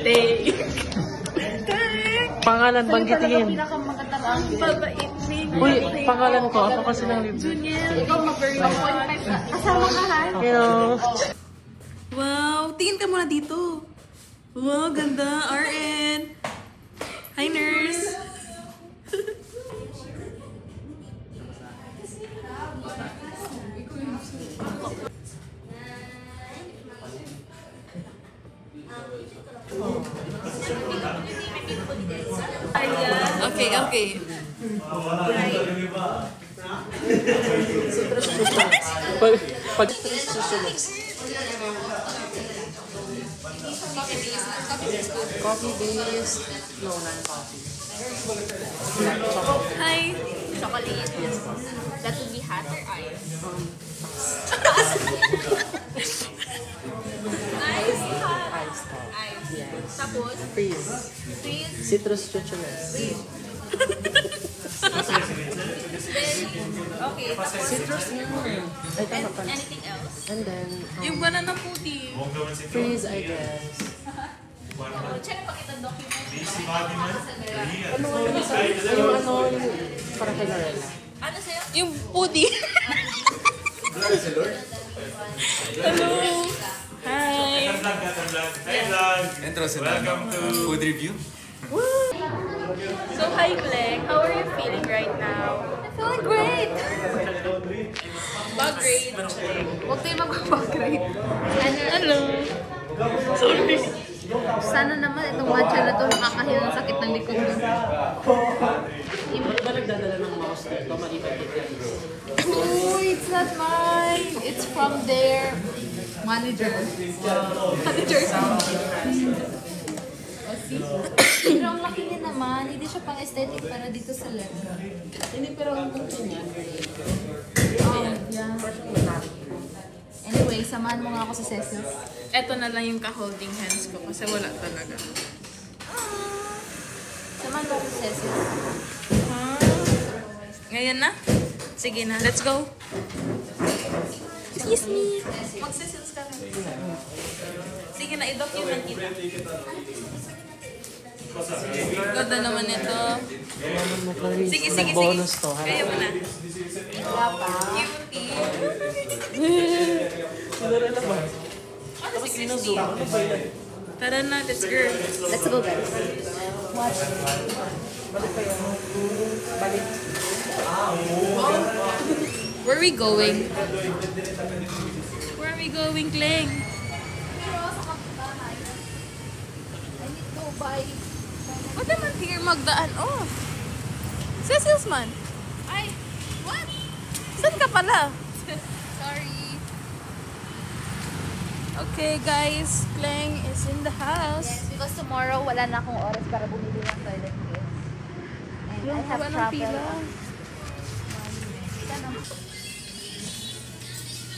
Day. Pangalan banggitin. Pinakamagandang ang babait ni. Uy, pangalan ko. Ako kasi ng libre. Juniel, ikaw mag-1.5 na. Kasama ka ha? Hello. Wow, tingin ka muna dito. Wow, ganda. RN. Hi, nurse. Okay, okay. Pag coffee based, no, non-coffee. Hi. Chocolate. That would be hot or ice? Ice hot. Iced hot. Ice. Yes. Tapos, Freeze. freeze. Citrus chuchulas. Okay, tapos, Citrus na. Ay, tama pa. anything else? And then, Yung banana puti. freeze, I guess. Check pa kita document. Ano yung isa? Yung ano, yung para kay Lorella. Ano sa'yo? Yung puti. Hello. Hi. Intro sila. Food review. So, hi, Glenn. How are you feeling right now? I'm feeling great! Bag-grade. Huwag tayo mag-upgrade. Hello. Sorry. Sana naman itong matcha na to nakakahil ng sakit ng likod ko. Ba't ba nagdadala ng mouse dito? Malipat dito. Oh, it's not mine! It's from their manager. Manager. Pero ang laki niya naman, hindi siya pang aesthetic para dito sa left. Hindi, pero ang punto niya. Yeah. Anyway, samahan mo nga ako sa Cecil's. Eto na lang yung ka-holding hands ko kasi wala talaga. Samahan mo ako sa Cecil's. Ngayon na? Sige na, let's go. Excuse me. Magsisils ka rin. Sige na, i-document kita. Ganda naman ito. Sige, sige, sige. Bonus to, ha? Kaya mo na. Wala pa. Cutie. Lorella ba? Ano si Sino Christy? Zoom? Ano ba yan? Tara na, let's go. Let's go, guys. Watch. Balik pa yan. Balik. Where are we going? Where are we going, Kleng? I need to buy. What naman here magdaan? Oh! Cecil's man. Ay! What? Saan ka pala? Sorry. Okay, guys. Kleng is in the house. Yes, because tomorrow wala na akong oras para bumili ng toilet kit. And I have Walang travel pila. on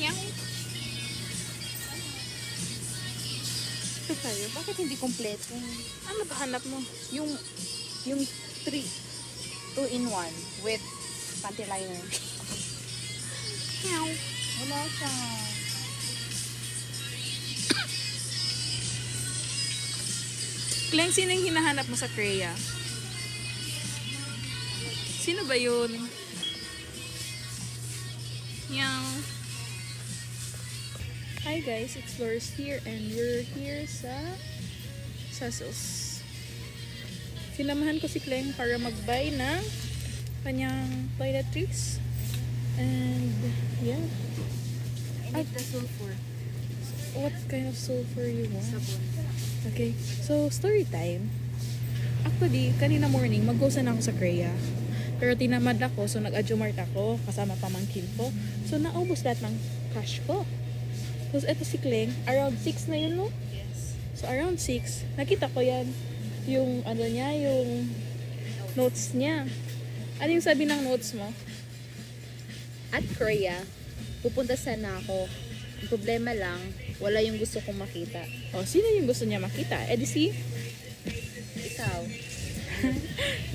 Yang? Ito tayo. Bakit hindi kompleto? Ano ba hanap mo? Yung 2-in-1 with panty liner. Meow. Wala siya. Kleng, sino yung hinahanap mo sa Kreya? Sino ba yun? Yang. Hi guys, Explorers here and we're here sa Cecil's. Sinamahan ko si Kleng para mag-buy ng kanyang toiletries. And yeah. I need the sulfur. What kind of sulfur you want? Sabon. Okay, so story time. Actually, kanina morning, mag-go na ako sa Kreya. Pero tinamad ako, so nag-adjumart ako, kasama pamangkin ko. So naubos lahat ng cash ko. Tapos eto si Kleng, around 6 na yun, no? Yes. So around 6, nakita ko yan. Yung ano niya, yung notes niya. Ano yung sabi ng notes mo? At Korea, pupunta sana ako. Ang problema lang, wala yung gusto kong makita. O, sino yung gusto niya makita? Eh di si? Ikaw.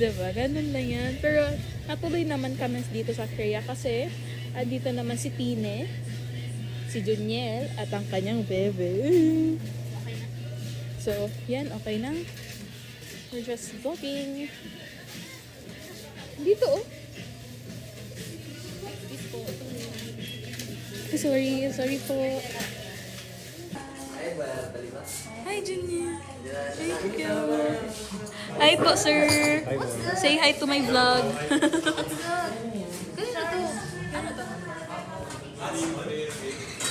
Diba? Ganun lang yan. Pero natuloy naman kami dito sa Korea kasi dito naman si Si Juniel at ang kanyang bebe. Si So, yan, okay na. We're just vlogging. Dito, oh. Sorry po. Hi, Junior. Thank you. Hi po, sir. Say hi to my vlog. Kanina to. Ano to?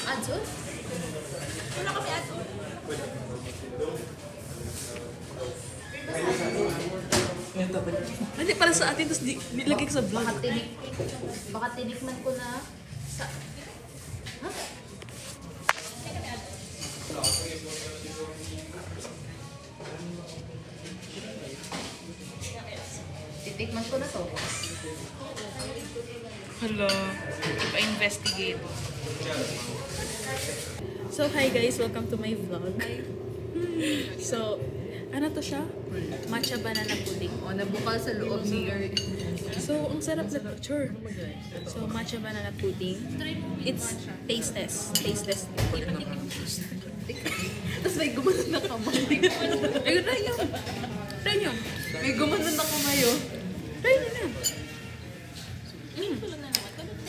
Adson? Wala kami adson. Hindi, para sa atin, tapos nilagay ko sa vlog. Baka tinikman ko na sa... Ha? Titikman ko na to. Hello. Pa-investigate. So, hi guys. Welcome to my vlog. So, ano to siya? Matcha banana pudding. O, nabukal sa loob ni Gary. So, ang sarap na picture. So, matcha banana pudding. It's tasteless. Tasteless. Tapos may gumanon na kamay. Ayun na yun. Try nyo. May gumanon na kamay, oh. Try nyo na.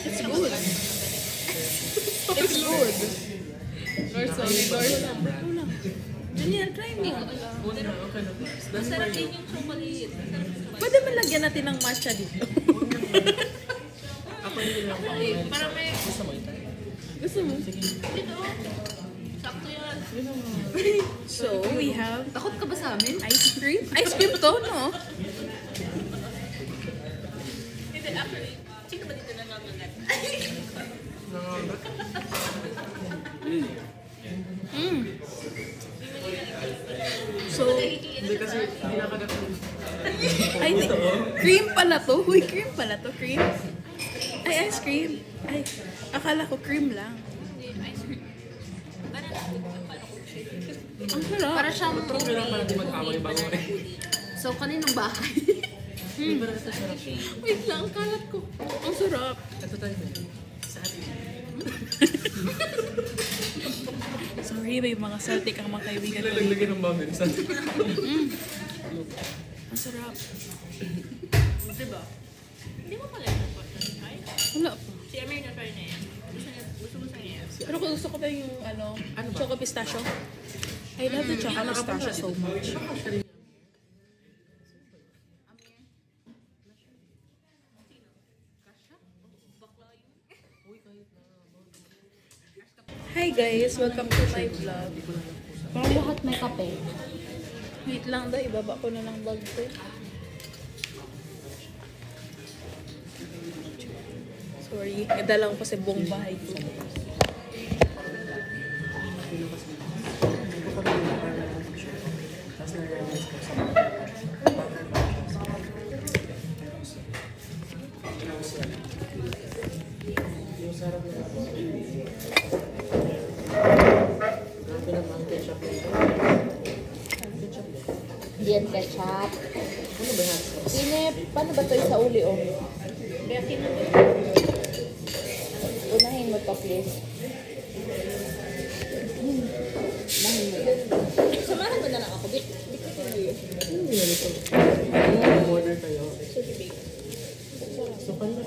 It's good. It's good. Daniel, try mo. Masarap din yung chocolate. Pwede ba lagyan natin ng matcha dito? Parang may... Gusto mo? Sakto yan. So, we have Takot ka ba sa amin? ice cream. Ice cream to, no? Hindi, actually. Sino ba dito nangangagat? So, ay, di. Cream pala to. Uy, cream pala to. Cream. Ay, ice cream. Ay, akala ko cream lang. Ang sarap. Para siyang... So, kaninong bahay? Wait lang, kalat ko. Ang sarap. Sorry, may mga salty kang mga kaibigan ko. Lagyan ng boundary sa Ang sarap. Diba? Hindi mo pala yung try? Wala pa. Si Amir na try na yan. Gusto mo sa niya. Pero kung gusto ko pa yung choco pistachio. I love the choco pistachio so much. Hi guys, welcome to my vlog. Parang lahat may kape. Wait lang daw, ibaba ko na ng vlog ko. Sorry, nadala ko kasi buong bahay ko. Diyan ketchup. Sine, paano ba ito sa uli, oh? Unahin mo to, please. Unahin mo yan. Samahan mo na lang ako. order kayo. So, paano?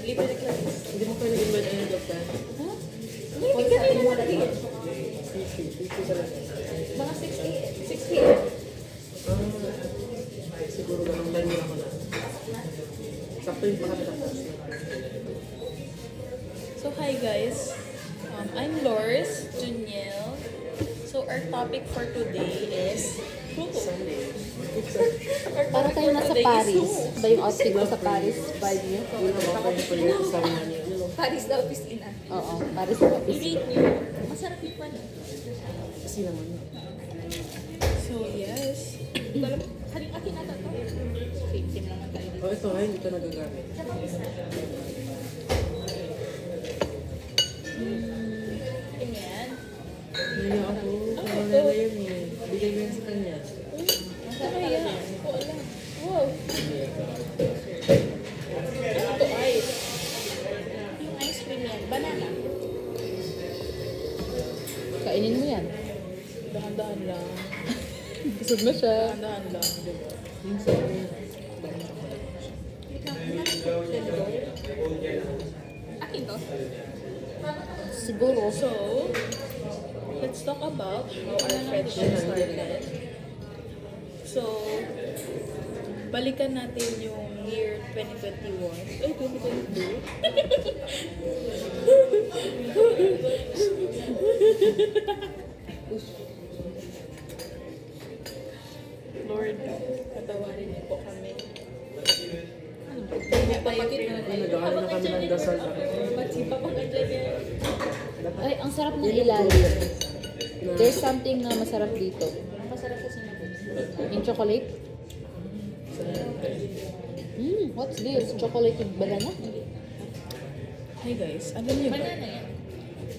Libre na class. Hindi mo pwede invite any doctor? Hindi, kanina mo na din. 50 talaga. Mga 68. Siguro ganun time mo ako na. Sakto yung pakatapos. So hi guys, I'm Lors Juniel. So our topic for today is Sunday. Para kayo nasa Paris. Ba yung outfit ko sa Paris? Vibe niyo? Paris daw, piscina. Oo, Paris na I-rate niyo. Masarap yung pan. Kasi naman. so yes. Akin ata to. Same naman tayo dito. Oh, ito ay, hindi ito nagagamit. Ganyan. Hindi ako. Wala na yun eh. Bigay ko yun sa kanya. Kaya, wala. Wow. Ano to ice? Yung ice cream yan. Banana. Kainin mo yan. Dahan-dahan lang. Busog na siya. Andahan lang, diba? Yung sa Akin to? siguro. So, let's talk about how our friendship started. So, balikan natin yung year 2021. Ay, 2022. Lord, patawarin niyo po kami. Nag-aaral na kami ng dasal. Ay, ang sarap ng ilalim. There's something na masarap dito. Masarap sa sinabos. Yung chocolate? What's this? Chocolate with banana? Hey guys, alam niyo ba? Banana yan.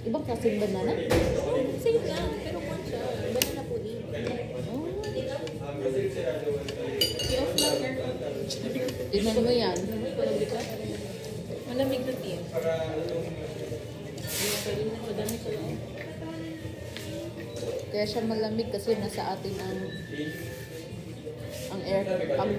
Ibang klaseng banana? Same lang, pero one siya. Banana pudding. Oh. Tignan mo yan. Malamig na tin. Kaya siya malamig kasi nasa atin ang air, ang